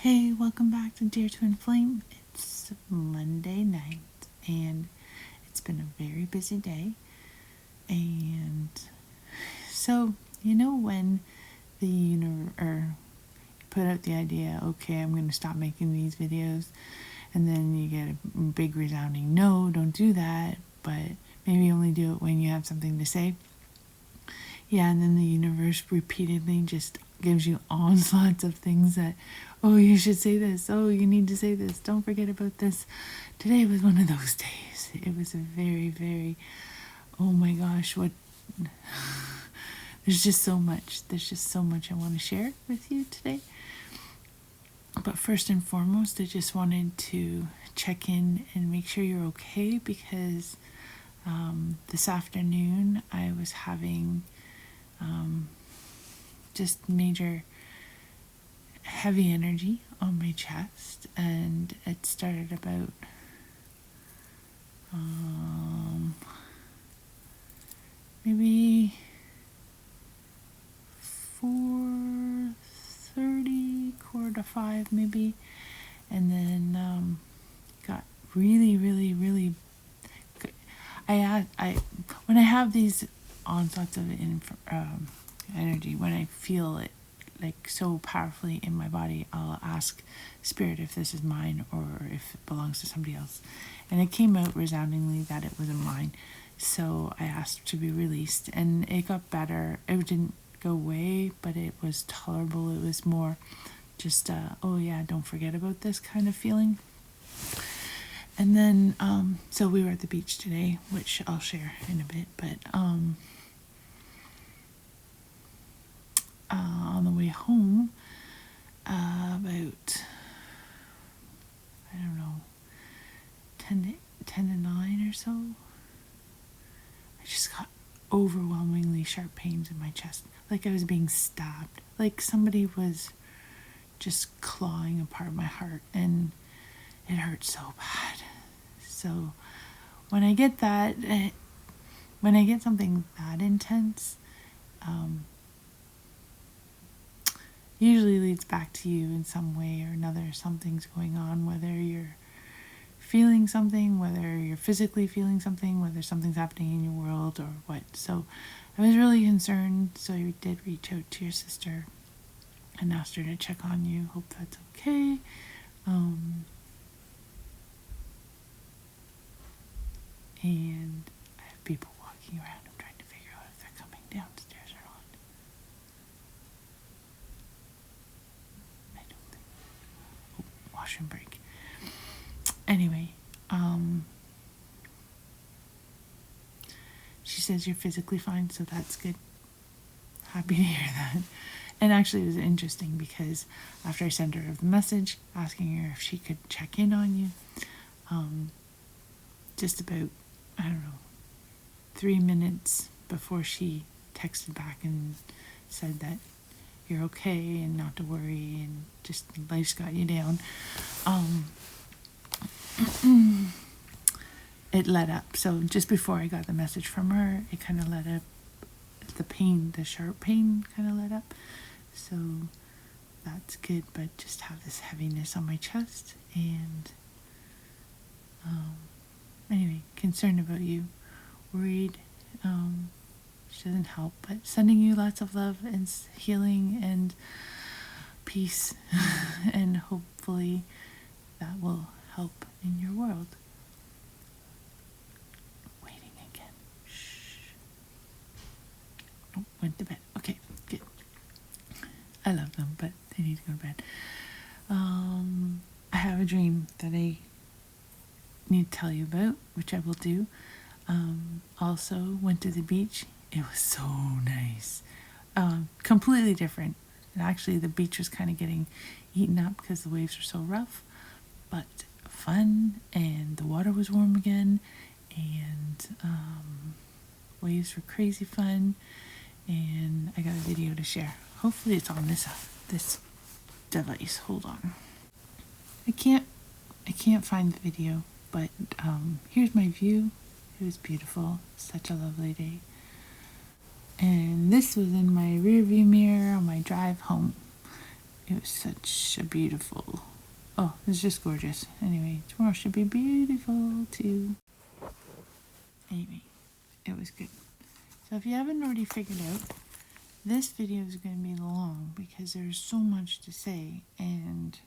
Hey, welcome back to Dear Twin Flame. It's Monday night and it's been a very busy day. And so, when the universe put out the idea, okay, I'm going to stop making these videos, and then you get a big resounding no, don't do that, but maybe only do it when you have something to say. Yeah, and then the universe repeatedly just gives you onslaughts of things that, oh, you should say this. Oh, you need to say this. Don't forget about this. Today was one of those days. It was a very, very, oh my gosh, what. There's just so much. There's just so much I want to share with you today. But first and foremost, I just wanted to check in and make sure you're okay because this afternoon I was having just major heavy energy on my chest, and it started about maybe 4:30, 4:45 maybe, and then got really, really, really good. I when I have these onslaughts of energy, when I feel it like so powerfully in my body, I'll ask spirit if this is mine or if it belongs to somebody else, and it came out resoundingly that it wasn't mine. So I asked to be released, and it got better. It didn't go away, but it was tolerable. It was more just oh yeah, don't forget about this kind of feeling. And then so we were at the beach today, which I'll share in a bit, but on the way home, about, I don't know, 10 to 9 or so, I just got overwhelmingly sharp pains in my chest, like I was being stabbed, like somebody was just clawing apart my heart, and it hurt so bad. So when I get that, when I get something that intense, usually leads back to you in some way or another. Something's going on, whether you're feeling something, whether you're physically feeling something, whether something's happening in your world or what. So I was really concerned, so I did reach out to your sister and asked her to check on you. Hope that's okay. And I have people walking around. I'm trying to figure out if they're coming downstairs or not. I don't think. Oh, washroom break. Anyway, she says you're physically fine, so that's good. Happy to hear that. And actually, it was interesting because after I sent her the message asking her if she could check in on you, just about, I don't know, 3 minutes before she texted back and said that you're okay and not to worry and just life's got you down, it let up. So just before I got the message from her, it kind of let up. The pain, the sharp pain kind of let up. So that's good, but just have this heaviness on my chest. And anyway, concerned about you, worried. She doesn't help, but sending you lots of love and healing and peace. And hopefully that will help in your world. Waiting again. Shh. Oh, went to bed. Okay, good. I love them, but they need to go to bed. I have a dream that I need to tell you about, which I will do. Also went to the beach. It was so nice. Completely different. And actually, the beach was kind of getting eaten up because the waves were so rough, but fun, and the water was warm again, and waves were crazy fun, and I got a video to share. Hopefully it's on this device. Hold on. I can't find the video, but here's my view. It was beautiful. Such a lovely day. And this was in my rear view mirror on my drive home. it was such a beautiful, oh, it's just gorgeous. Anyway, tomorrow should be beautiful too. Anyway, it was good. So if you haven't already figured out, this video is going to be long because there's so much to say and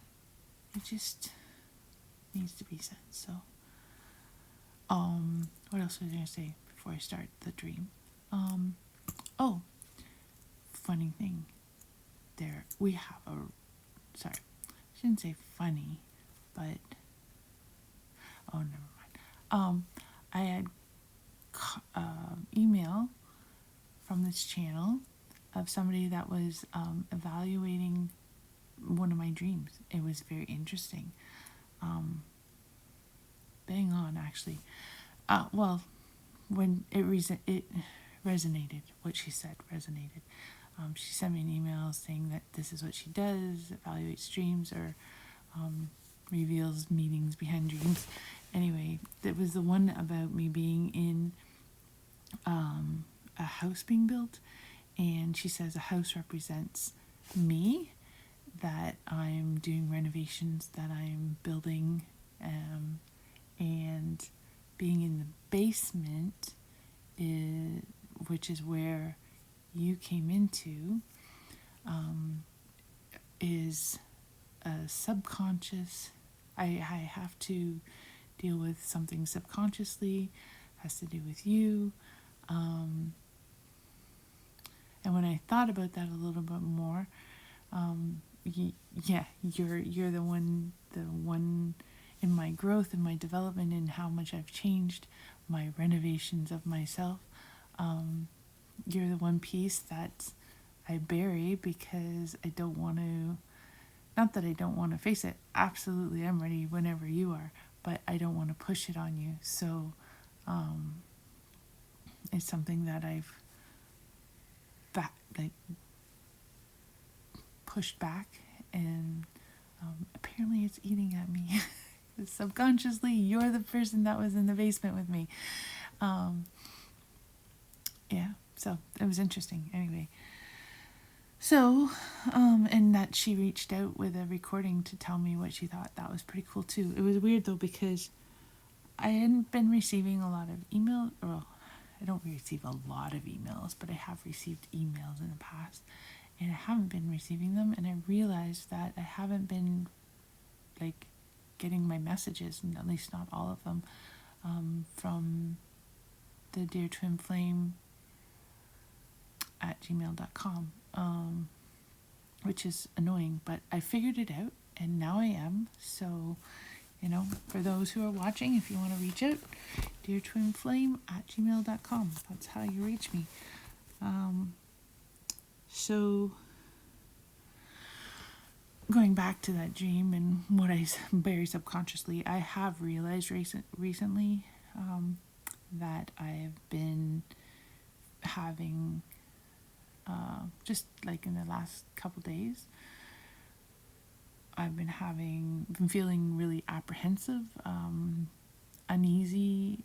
it just needs to be said. So, what else was I going to say before I start the dream? Oh, funny thing. There, we have sorry, I shouldn't say funny, but, oh, never mind. I had email from this channel of somebody that was evaluating one of my dreams. It was very interesting. Bang on, actually. Well, when it resonated, what she said resonated. She sent me an email saying that this is what she does, evaluates dreams or reveals meanings behind dreams. Anyway, that was the one about me being in a house being built, and she says a house represents me, that I'm doing renovations, that I'm building, and being in the basement, which is where you came into, is a subconscious. I have to deal with something subconsciously, has to do with you. And when I thought about that a little bit more, yeah, you're the one in my growth and my development and how much I've changed, my renovations of myself. You're the one piece that I bury because I don't want to, not that I don't want to face it, absolutely I'm ready whenever you are, but I don't want to push it on you. So it's something that I've pushed back, and apparently it's eating at me. Subconsciously, you're the person that was in the basement with me. Yeah, so it was interesting. Anyway, so and that she reached out with a recording to tell me what she thought. That was pretty cool too. It was weird though because I hadn't been receiving a lot of email. Well, I don't receive a lot of emails, but I have received emails in the past, and I haven't been receiving them. And I realized that I haven't been like getting my messages, and at least not all of them, from the Dear Twin Flame at gmail.com, which is annoying, but I figured it out and now I am. So, for those who are watching, if you want to reach out, Dear Twin Flame at gmail.com. That's how you reach me. So going back to that dream and what I bury subconsciously, I have realized recently that I've been having, just like in the last couple days, I've been feeling really apprehensive, uneasy,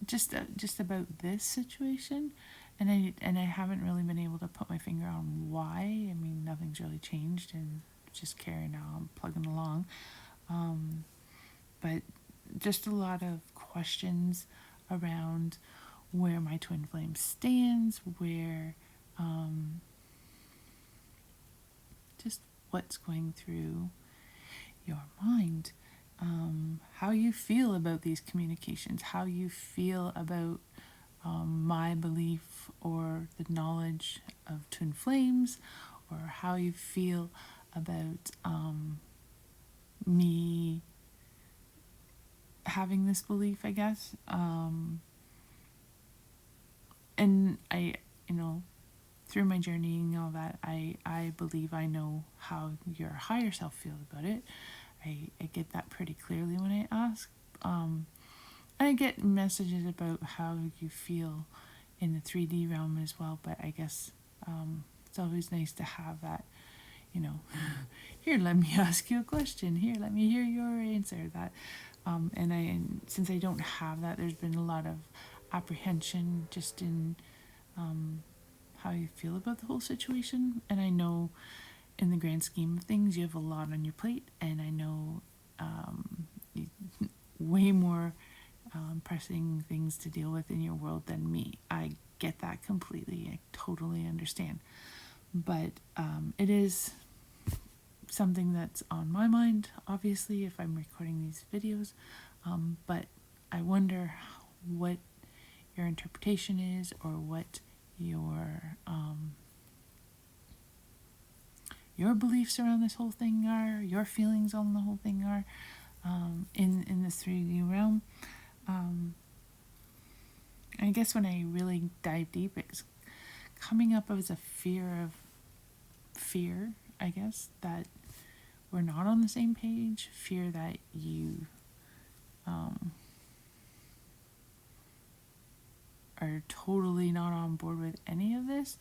just about this situation, and I haven't really been able to put my finger on why. I mean, nothing's really changed, and just carrying on, plugging along, but just a lot of questions around where my twin flame stands, where just what's going through your mind, how you feel about these communications, how you feel about my belief or the knowledge of twin flames, or how you feel about me having this belief, I guess. And I, through my journey and all that, I believe I know how your higher self feels about it. I get that pretty clearly when I ask. I get messages about how you feel in the 3D realm as well, but I guess it's always nice to have that, here, let me ask you a question. Here, let me hear your answer. That, and since I don't have that, there's been a lot of apprehension just in how you feel about the whole situation. And I know in the grand scheme of things, you have a lot on your plate, and I know way more pressing things to deal with in your world than me. I get that completely. I totally understand. But it is something that's on my mind, obviously, if I'm recording these videos. But I wonder what your interpretation is, or what your beliefs around this whole thing are, your feelings on the whole thing are, in this 3D realm. I guess when I really dive deep, it's coming up as a fear, I guess, that we're not on the same page, fear that you are totally not on board with any of this.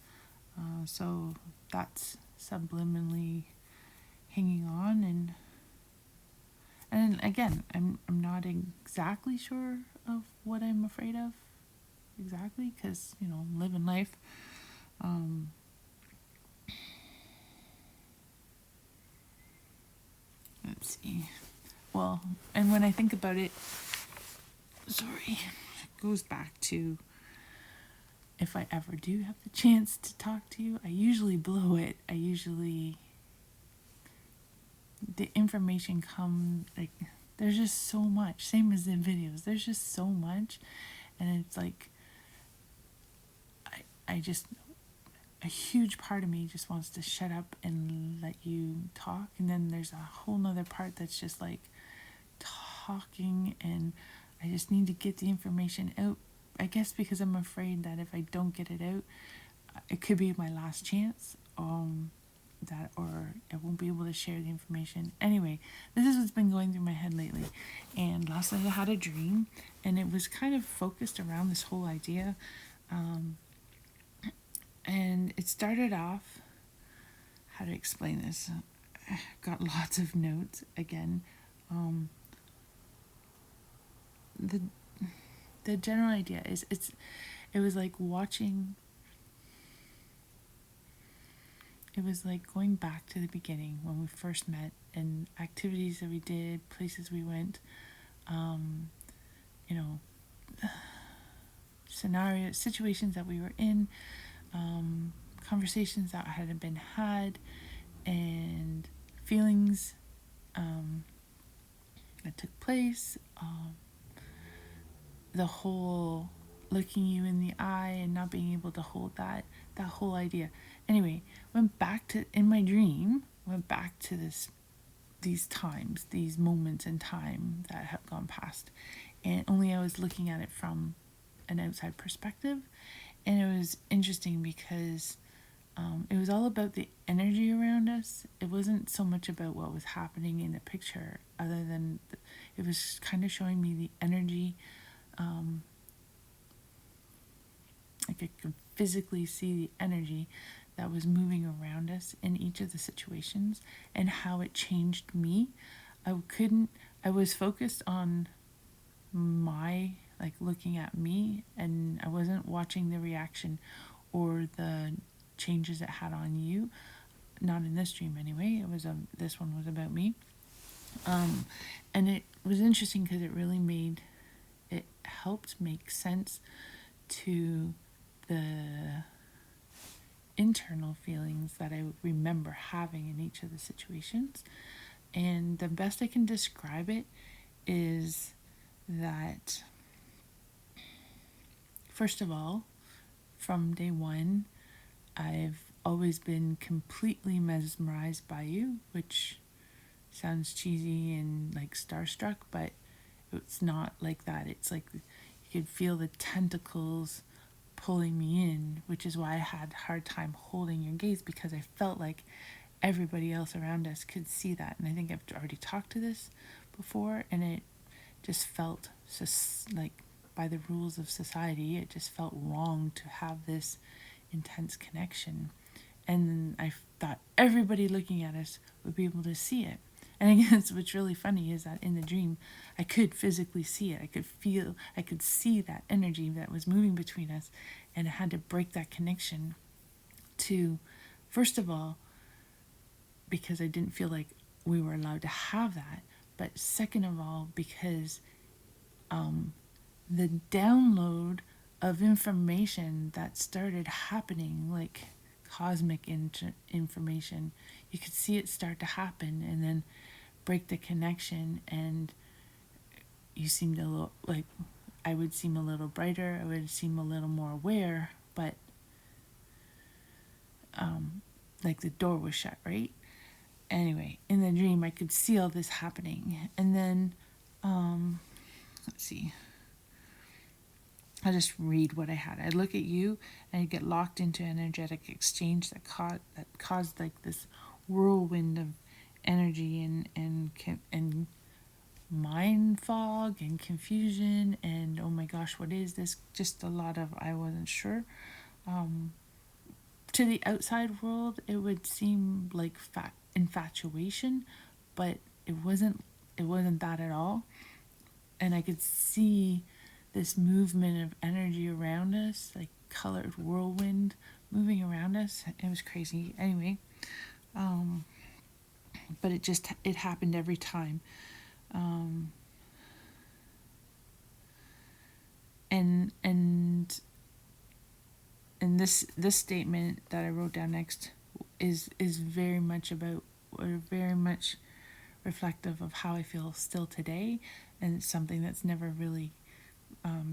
So that's subliminally hanging on, and again, I'm not exactly sure of what I'm afraid of exactly, because I'm living life. Let's see. Well, and when I think about it, it goes back to, if I ever do have the chance to talk to you, I usually blow it. The information comes, like, there's just so much, same as the videos, there's just so much, and it's like, I just, a huge part of me just wants to shut up and let you talk, and then there's a whole nother part that's just like talking, and I just need to get the information out, I guess, because I'm afraid that if I don't get it out, it could be my last chance, or I won't be able to share the information. Anyway, this is what's been going through my head lately. And last night I had a dream, and it was kind of focused around this whole idea. And it started off, how to explain this? I've got lots of notes again. The general idea is it was like watching. It was like going back to the beginning when we first met, and activities that we did, places we went, scenarios, situations that we were in, conversations that had been had, and feelings that took place, the whole looking you in the eye and not being able to hold that whole idea. Anyway, in my dream, went back to these times, these moments in time that have gone past, and only I was looking at it from an outside perspective. And it was interesting because it was all about the energy around us. It wasn't so much about what was happening in the picture, other than it was kind of showing me the energy. Like I could physically see the energy that was moving around us in each of the situations, and how it changed me. I was focused on looking at me, and I wasn't watching the reaction or the changes it had on you. Not in this dream anyway. This one was about me. And it was interesting because it helped make sense to the internal feelings that I remember having in each of the situations. And the best I can describe it is that, first of all, from day one, I've always been completely mesmerized by you, which sounds cheesy and like starstruck, but it's not like that. It's like you could feel the tentacles pulling me in, which is why I had a hard time holding your gaze, because I felt like everybody else around us could see that. And I think I've already talked to this before, and it just felt just like, by the rules of society, it just felt wrong to have this intense connection. And I thought everybody looking at us would be able to see it. And I guess what's really funny is that in the dream, I could physically see it. I could see that energy that was moving between us, and I had to break that connection to, first of all, because I didn't feel like we were allowed to have that, but second of all, because the download of information that started happening, like cosmic information, you could see it start to happen and then break the connection, and you seemed a little like, I would seem a little brighter, I would seem a little more aware, but like the door was shut, right? Anyway, in the dream, I could see all this happening, and then let's see. I'll just read what I had. I'd look at you, and I'd get locked into energetic exchange that caused like this whirlwind of energy and mind fog and confusion and oh my gosh, what is this? Just a lot of I wasn't sure. To the outside world, it would seem like infatuation, but it wasn't. It wasn't that at all. And I could see this movement of energy around us, like colored whirlwind moving around us. It was crazy. Anyway, but it happened every time. And this statement that I wrote down next is very much about, or very much reflective of how I feel still today, and it's something that's never really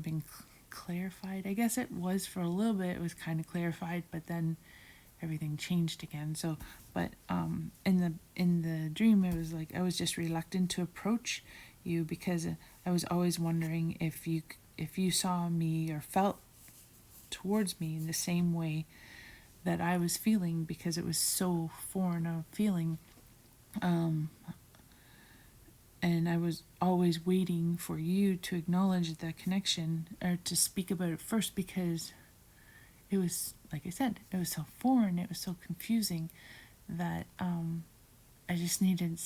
been clarified. I guess it was for a little bit. It was kind of clarified, but then everything changed again. So, but in the dream, it was like I was just reluctant to approach you because I was always wondering if you saw me or felt towards me in the same way that I was feeling, because it was so foreign a feeling. And I was always waiting for you to acknowledge that connection or to speak about it first, because it was, like I said, it was so foreign, it was so confusing that I just needed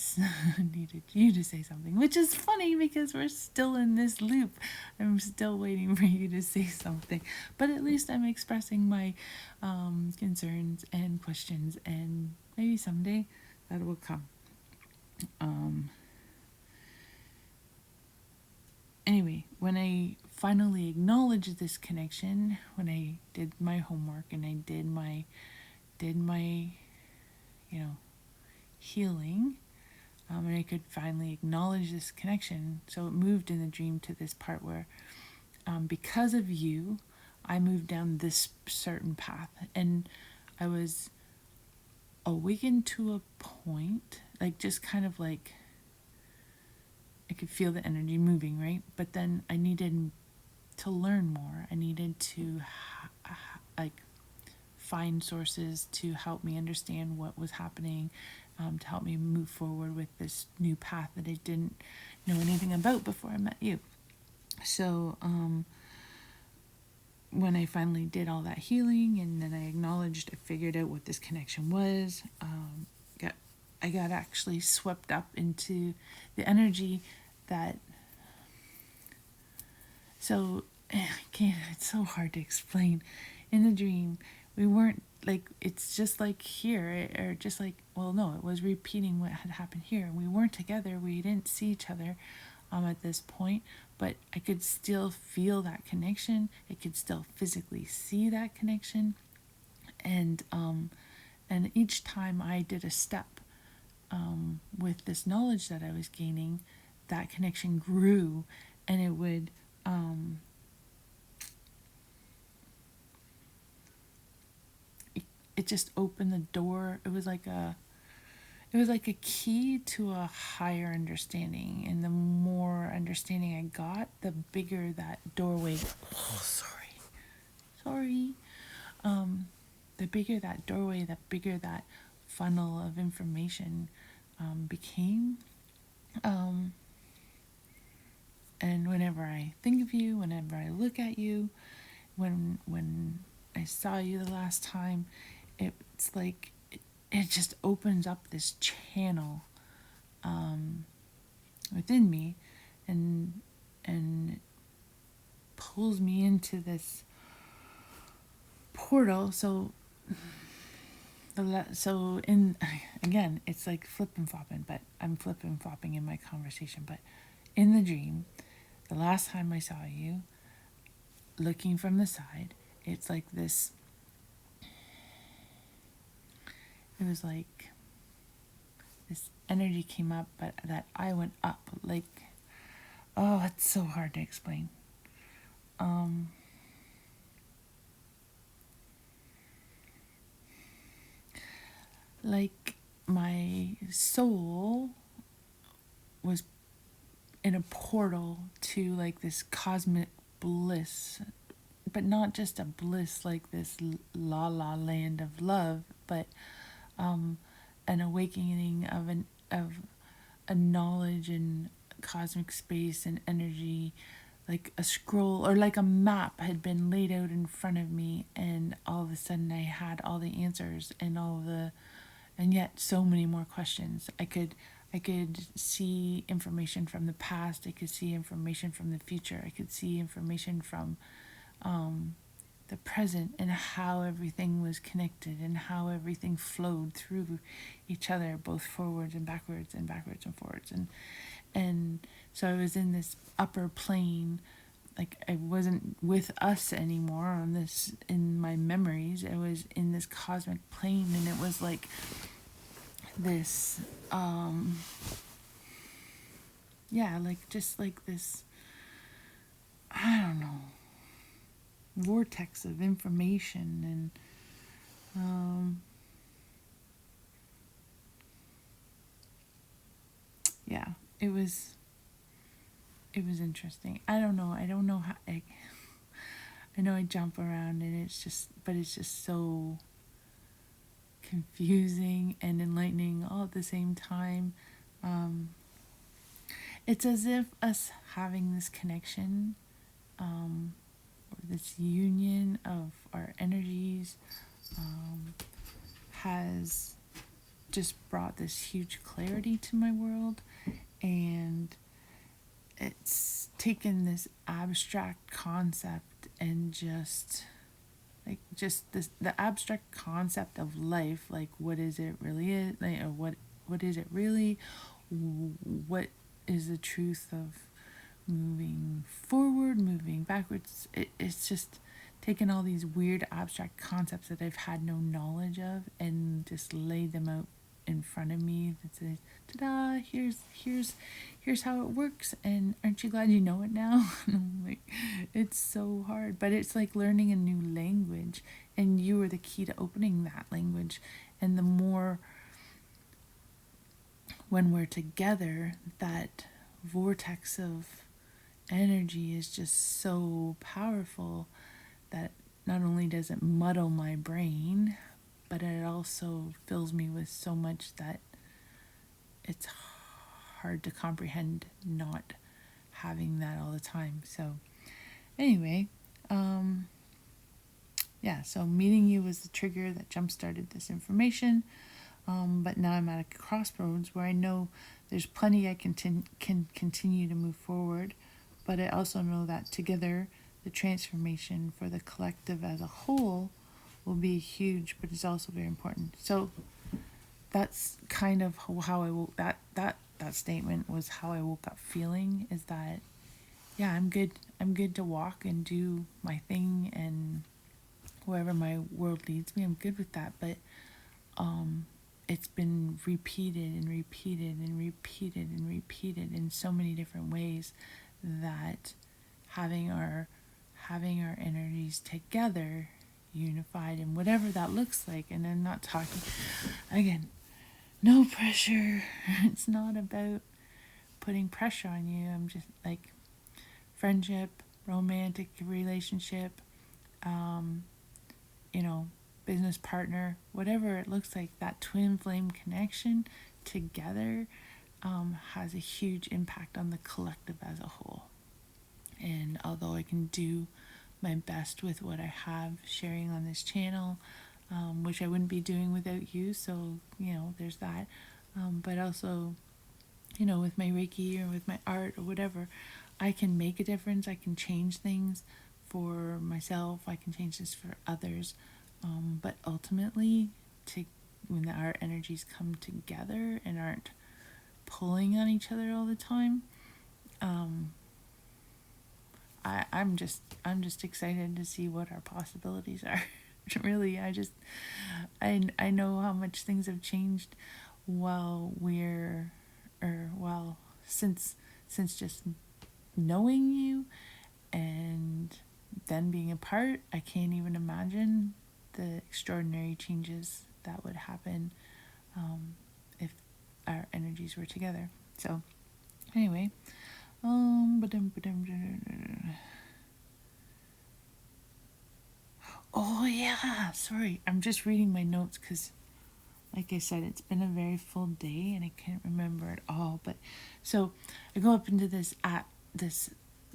you to say something, which is funny because we're still in this loop. I'm still waiting for you to say something, but at least I'm expressing my concerns and questions, and maybe someday that will come. Anyway, when I finally acknowledged this connection, when I did my homework and I did my healing, and I could finally acknowledge this connection, so it moved in the dream to this part where because of you, I moved down this certain path, and I was awakened to a point, like just kind of like I could feel the energy moving, right? But then I needed to learn more. I needed to like find sources to help me understand what was happening, to help me move forward with this new path that I didn't know anything about before I met you. So when I finally did all that healing, and then I figured out what this connection was, I got actually swept up into the energy that, so it's so hard to explain. In the dream, we weren't like, it's just like here, or just like, well, no, it was repeating what had happened here. We weren't together, we didn't see each other at this point, but I could still feel that connection. I could still physically see that connection, and each time I did a step with this knowledge that I was gaining, that connection grew, and it would it just opened the door. It was like a key to a higher understanding, and the more understanding I got, the bigger that doorway. Oh, sorry. The bigger that doorway, the bigger that funnel of information became. And whenever I think of you, whenever I look at you, when I saw you the last time, it's like it just opens up this channel within me, and pulls me into this portal. So in again, it's like flipping flopping, but I'm flipping flopping in my conversation. But in the dream, the last time I saw you, looking from the side, it's like this. It was like this energy came up, but that I went up. Like, oh, it's so hard to explain. Like my soul was in a portal to like this cosmic bliss, but not just a bliss like this la la land of love, but an awakening of a knowledge and cosmic space and energy, like a scroll or like a map had been laid out in front of me, and all of a sudden I had all the answers and and yet so many more questions. I could see information from the past. I could see information from the future. I could see information from the present, and how everything was connected and how everything flowed through each other, both forwards and backwards and backwards and forwards. And so I was in this upper plane. Like, I wasn't with us anymore on this in my memories. I was in this cosmic plane, and it was like this yeah, like just like this, I don't know, vortex of information. And yeah, it was interesting. I don't know how I know I jump around, and it's just so confusing and enlightening all at the same time. It's as if us having this connection, or this union of our energies, has just brought this huge clarity to my world. And it's taken this abstract concept and just this the abstract concept of life, like what is it really is, like, or what is it really, what is the truth of moving forward, moving backwards. It's just taken all these weird abstract concepts that I've had no knowledge of, and just laid them out in front of me that says, ta-da, here's how it works, and aren't you glad you know it now? And I'm like, it's so hard, but it's like learning a new language, and you are the key to opening that language. And the more, when we're together, that vortex of energy is just so powerful that not only does it muddle my brain, but it also fills me with so much that it's hard to comprehend not having that all the time. So anyway, yeah, so meeting you was the trigger that jump started this information. But now I'm at a crossroads where I know there's plenty I can continue to move forward, but I also know that together the transformation for the collective as a whole will be huge, but it's also very important. So that's kind of how I woke that statement was how I woke up feeling, is that yeah, I'm good to walk and do my thing, and wherever my world leads me, I'm good with that. But it's been repeated and repeated and repeated and repeated in so many different ways, that having our energies together, unified, and whatever that looks like. And I'm not talking, again, no pressure. It's not about putting pressure on you. I'm just like friendship, romantic relationship, business partner, whatever it looks like, that twin flame connection together has a huge impact on the collective as a whole. And although I can do my best with what I have sharing on this channel, which I wouldn't be doing without you, so there's that. But also, with my Reiki or with my art or whatever, I can make a difference. I can change things for myself. I can change this for others. But ultimately, when our energies come together and aren't pulling on each other all the time, I'm just excited to see what our possibilities are. Really, I know how much things have changed while since just knowing you and then being apart. I can't even imagine the extraordinary changes that would happen if our energies were together. So anyway, oh yeah, sorry, I'm just reading my notes because, like I said, it's been a very full day and I can't remember it all. But so I go up into this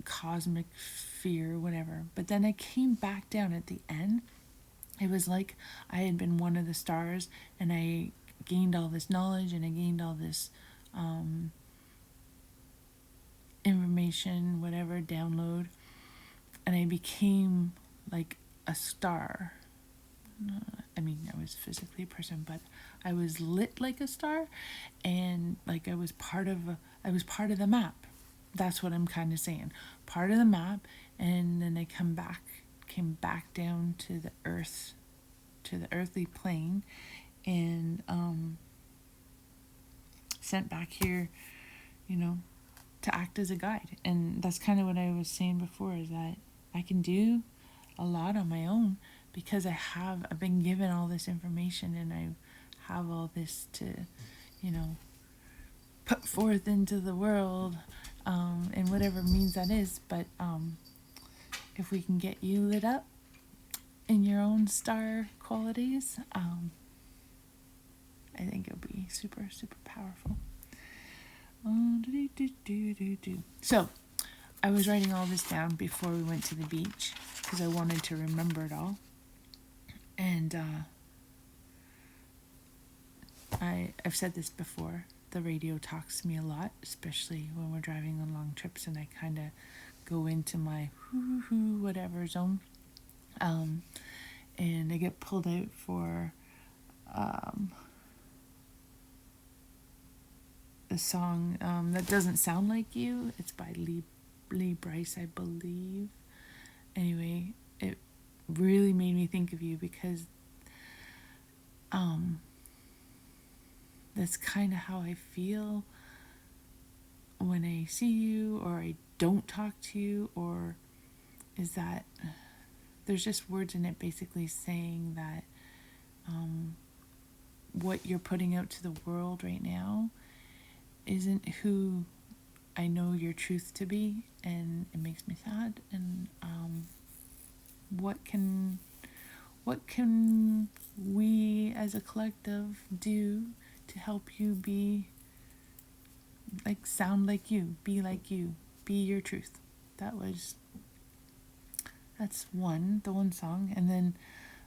cosmic fear, whatever. But then I came back down at the end. It was like I had been one of the stars, and I gained all this knowledge and I gained all this information, whatever, download, and I became like a star. I mean, I was physically a person, but I was lit like a star, and like I was part of the map. That's what I'm kind of saying. Part of the map, and then I came back down to the earth, to the earthly plane, and sent back here, to act as a guide. And that's kind of what I was saying before, is that I can do a lot on my own because I've been given all this information, and I have all this to, put forth into the world, in whatever means that is. But if we can get you lit up in your own star qualities, I think it'll be super, super powerful. So, I was writing all this down before we went to the beach because I wanted to remember it all. And I've said this before, the radio talks to me a lot, especially when we're driving on long trips and I kind of go into my whatever zone. And I get pulled out for a song that doesn't sound like you. It's by Lee Brice, I believe. Anyway, it really made me think of you because that's kind of how I feel when I see you or I don't talk to you, or is that there's just words in it basically saying that what you're putting out to the world right now isn't who I know your truth to be, and it makes me sad. And what can we as a collective do to help you be sound like you, be your truth? That's the one song. And then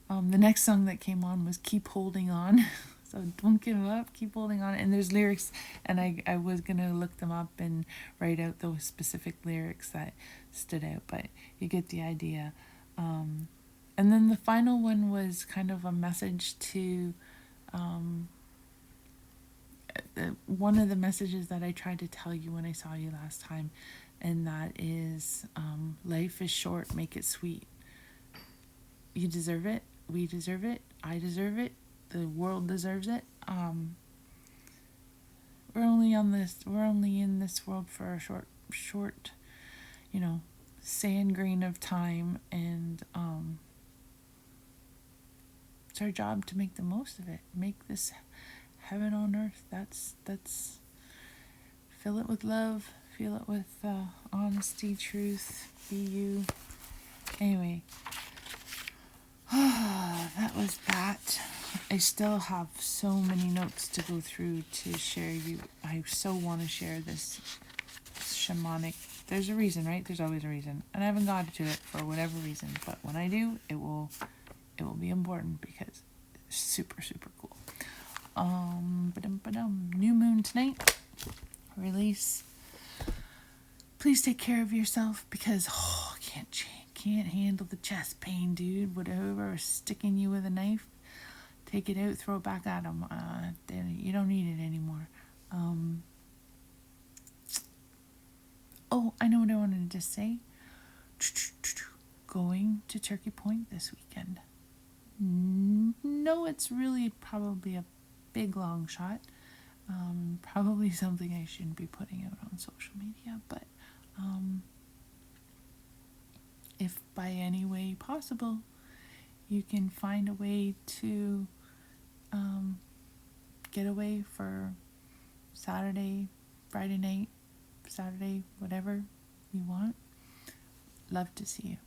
the next song that came on was Keep Holding On. So don't give up, keep holding on. And there's lyrics, and I was going to look them up and write out those specific lyrics that stood out, but you get the idea. And then the final one was kind of a message to one of the messages that I tried to tell you when I saw you last time, and that is life is short, make it sweet. You deserve it, we deserve it, I deserve it, the world deserves it. We're only in this world for a short, sand grain of time, and it's our job to make the most of it. Make this heaven on earth. That's fill it with love, fill it with honesty, truth, be you. Anyway, that was that. I still have so many notes to go through to share you. I so want to share this shamanic. There's a reason, right? There's always a reason, and I haven't got to it for whatever reason. But when I do, it will be important because it's super, super cool. New moon tonight. release. Please take care of yourself because can't handle the chest pain, dude. Whatever is sticking you with a knife, take it out, throw it back at them. You don't need it anymore. Oh, I know what I wanted to say. Going to Turkey Point this weekend. No, it's really probably a big long shot. Probably something I shouldn't be putting out on social media, but if by any way possible you can find a way to get away for Saturday, Friday night, Saturday, whatever you want, love to see you.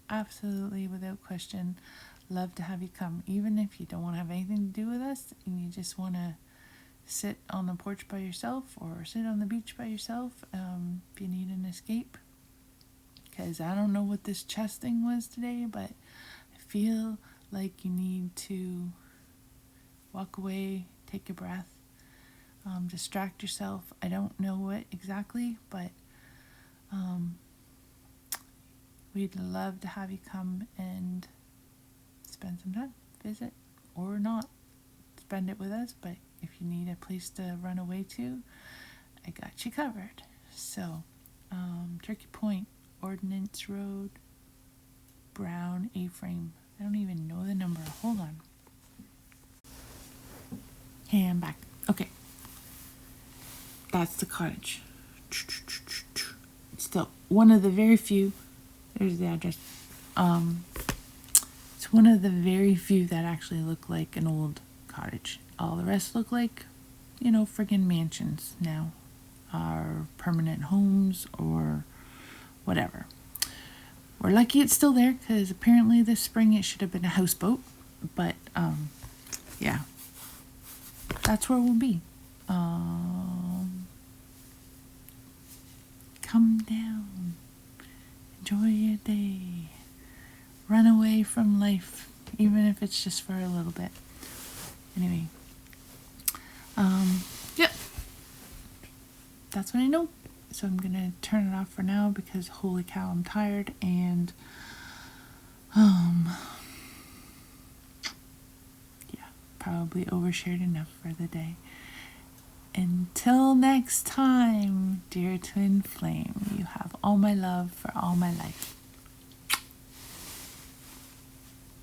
Absolutely, without question, love to have you come. Even if you don't want to have anything to do with us and you just want to sit on the porch by yourself or sit on the beach by yourself, if you need an escape. Because I don't know what this chest thing was today, but I feel like you need to walk away, take a breath, distract yourself. I don't know what exactly, but we'd love to have you come and spend some time, visit, or not spend it with us. But if you need a place to run away to, I got you covered. So, Turkey Point, Ordnance Road, Brown A-frame. I don't even know the number. Hold on. Hey, I'm back. Okay. That's the cottage. It's one of the very few. There's the address. It's one of the very few that actually look like an old cottage. All the rest look like, friggin' mansions now. Or permanent homes or whatever. We're lucky it's still there because apparently this spring it should have been a houseboat. But, yeah. That's where we'll be. Come down. Enjoy your day. Run away from life, even if it's just for a little bit. Anyway. Yep. That's what I know. So I'm gonna turn it off for now because holy cow, I'm tired and yeah, probably overshared enough for the day. Until next time, dear twin flame, you have all my love for all my life.